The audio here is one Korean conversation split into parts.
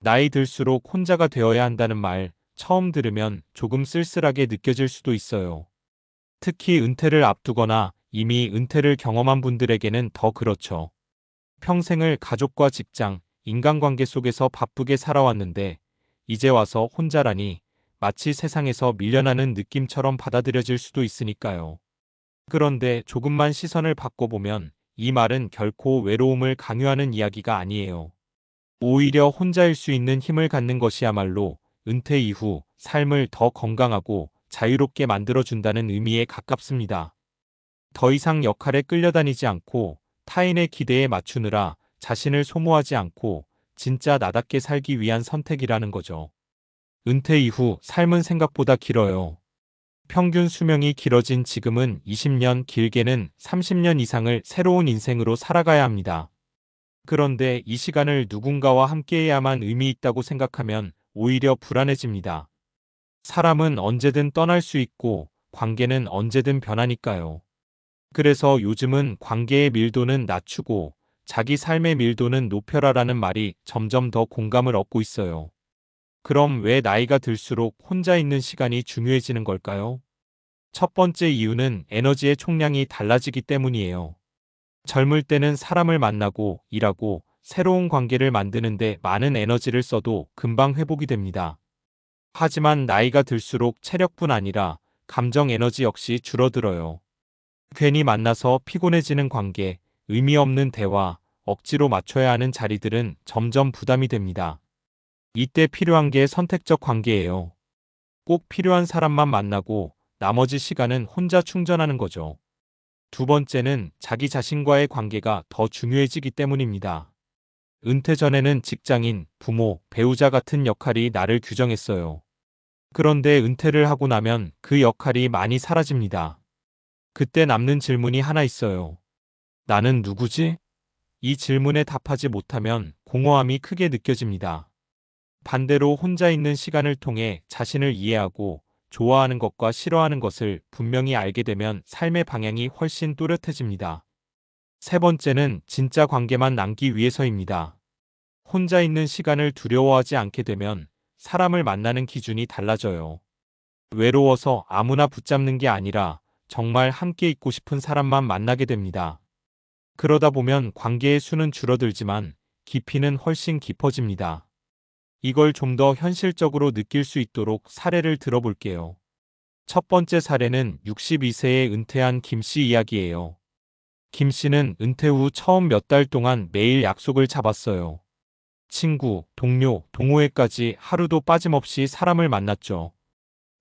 나이 들수록 혼자가 되어야 한다는 말, 처음 들으면 조금 쓸쓸하게 느껴질 수도 있어요. 특히 은퇴를 앞두거나 이미 은퇴를 경험한 분들에게는 더 그렇죠. 평생을 가족과 직장, 인간관계 속에서 바쁘게 살아왔는데 이제 와서 혼자라니 마치 세상에서 밀려나는 느낌처럼 받아들여질 수도 있으니까요. 그런데 조금만 시선을 바꿔보면 이 말은 결코 외로움을 강요하는 이야기가 아니에요. 오히려 혼자일 수 있는 힘을 갖는 것이야말로 은퇴 이후 삶을 더 건강하고 자유롭게 만들어준다는 의미에 가깝습니다. 더 이상 역할에 끌려다니지 않고 타인의 기대에 맞추느라 자신을 소모하지 않고 진짜 나답게 살기 위한 선택이라는 거죠. 은퇴 이후 삶은 생각보다 길어요. 평균 수명이 길어진 지금은 20년, 길게는 30년 이상을 새로운 인생으로 살아가야 합니다. 그런데 이 시간을 누군가와 함께해야만 의미 있다고 생각하면 오히려 불안해집니다. 사람은 언제든 떠날 수 있고 관계는 언제든 변하니까요. 그래서 요즘은 관계의 밀도는 낮추고 자기 삶의 밀도는 높여라라는 말이 점점 더 공감을 얻고 있어요. 그럼 왜 나이가 들수록 혼자 있는 시간이 중요해지는 걸까요? 첫 번째 이유는 에너지의 총량이 달라지기 때문이에요. 젊을 때는 사람을 만나고 일하고 새로운 관계를 만드는데 많은 에너지를 써도 금방 회복이 됩니다. 하지만 나이가 들수록 체력뿐 아니라 감정 에너지 역시 줄어들어요. 괜히 만나서 피곤해지는 관계, 의미 없는 대화, 억지로 맞춰야 하는 자리들은 점점 부담이 됩니다. 이때 필요한 게 선택적 관계예요. 꼭 필요한 사람만 만나고 나머지 시간은 혼자 충전하는 거죠. 두 번째는 자기 자신과의 관계가 더 중요해지기 때문입니다. 은퇴 전에는 직장인, 부모, 배우자 같은 역할이 나를 규정했어요. 그런데 은퇴를 하고 나면 그 역할이 많이 사라집니다. 그때 남는 질문이 하나 있어요. 나는 누구지? 이 질문에 답하지 못하면 공허함이 크게 느껴집니다. 반대로 혼자 있는 시간을 통해 자신을 이해하고 좋아하는 것과 싫어하는 것을 분명히 알게 되면 삶의 방향이 훨씬 또렷해집니다. 세 번째는 진짜 관계만 남기 위해서입니다. 혼자 있는 시간을 두려워하지 않게 되면 사람을 만나는 기준이 달라져요. 외로워서 아무나 붙잡는 게 아니라 정말 함께 있고 싶은 사람만 만나게 됩니다. 그러다 보면 관계의 수는 줄어들지만 깊이는 훨씬 깊어집니다. 이걸 좀 더 현실적으로 느낄 수 있도록 사례를 들어볼게요. 첫 번째 사례는 62세에 은퇴한 김 씨 이야기예요. 김 씨는 은퇴 후 처음 몇 달 동안 매일 약속을 잡았어요. 친구, 동료, 동호회까지 하루도 빠짐없이 사람을 만났죠.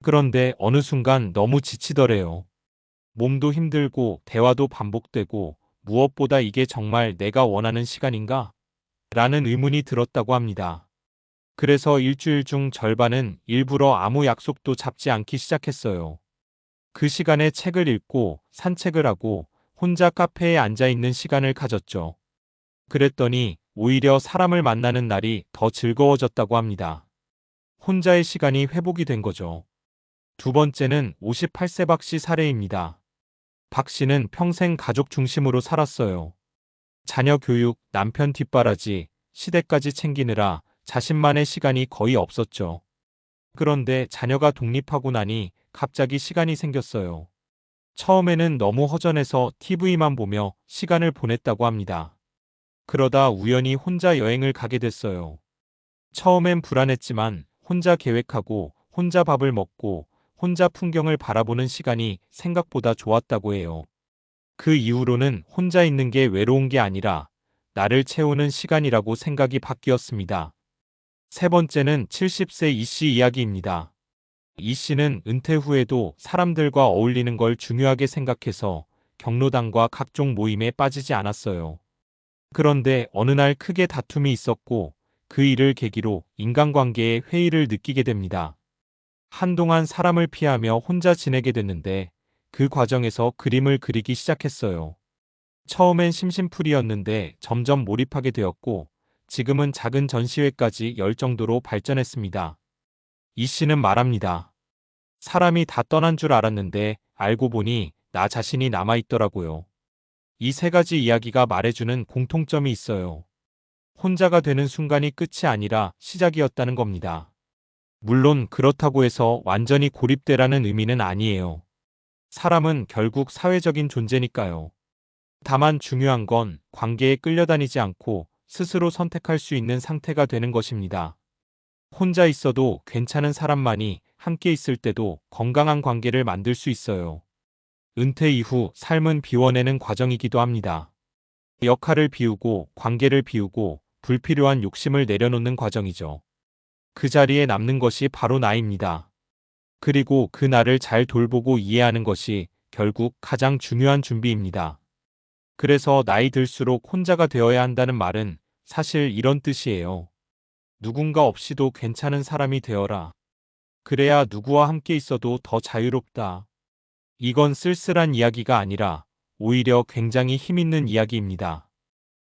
그런데 어느 순간 너무 지치더래요. 몸도 힘들고 대화도 반복되고 무엇보다 이게 정말 내가 원하는 시간인가? 라는 의문이 들었다고 합니다. 그래서 일주일 중 절반은 일부러 아무 약속도 잡지 않기 시작했어요. 그 시간에 책을 읽고 산책을 하고 혼자 카페에 앉아 있는 시간을 가졌죠. 그랬더니 오히려 사람을 만나는 날이 더 즐거워졌다고 합니다. 혼자의 시간이 회복이 된 거죠. 두 번째는 58세 박 씨 사례입니다. 박 씨는 평생 가족 중심으로 살았어요. 자녀 교육, 남편 뒷바라지, 시댁까지 챙기느라 자신만의 시간이 거의 없었죠. 그런데 자녀가 독립하고 나니 갑자기 시간이 생겼어요. 처음에는 너무 허전해서 TV만 보며 시간을 보냈다고 합니다. 그러다 우연히 혼자 여행을 가게 됐어요. 처음엔 불안했지만 혼자 계획하고 혼자 밥을 먹고 혼자 풍경을 바라보는 시간이 생각보다 좋았다고 해요. 그 이후로는 혼자 있는 게 외로운 게 아니라 나를 채우는 시간이라고 생각이 바뀌었습니다. 세 번째는 70세 이 씨 이야기입니다. 이 씨는 은퇴 후에도 사람들과 어울리는 걸 중요하게 생각해서 경로당과 각종 모임에 빠지지 않았어요. 그런데 어느 날 크게 다툼이 있었고 그 일을 계기로 인간관계에 회의를 느끼게 됩니다. 한동안 사람을 피하며 혼자 지내게 됐는데 그 과정에서 그림을 그리기 시작했어요. 처음엔 심심풀이였는데 점점 몰입하게 되었고 지금은 작은 전시회까지 열 정도로 발전했습니다. 이 씨는 말합니다. 사람이 다 떠난 줄 알았는데 알고 보니 나 자신이 남아있더라고요. 이 세 가지 이야기가 말해주는 공통점이 있어요. 혼자가 되는 순간이 끝이 아니라 시작이었다는 겁니다. 물론 그렇다고 해서 완전히 고립되라는 의미는 아니에요. 사람은 결국 사회적인 존재니까요. 다만 중요한 건 관계에 끌려다니지 않고 스스로 선택할 수 있는 상태가 되는 것입니다. 혼자 있어도 괜찮은 사람만이 함께 있을 때도 건강한 관계를 만들 수 있어요. 은퇴 이후 삶은 비워내는 과정이기도 합니다. 역할을 비우고 관계를 비우고 불필요한 욕심을 내려놓는 과정이죠. 그 자리에 남는 것이 바로 나입니다. 그리고 그 나를 잘 돌보고 이해하는 것이 결국 가장 중요한 준비입니다. 그래서 나이 들수록 혼자가 되어야 한다는 말은 사실 이런 뜻이에요. 누군가 없이도 괜찮은 사람이 되어라. 그래야 누구와 함께 있어도 더 자유롭다. 이건 쓸쓸한 이야기가 아니라 오히려 굉장히 힘있는 이야기입니다.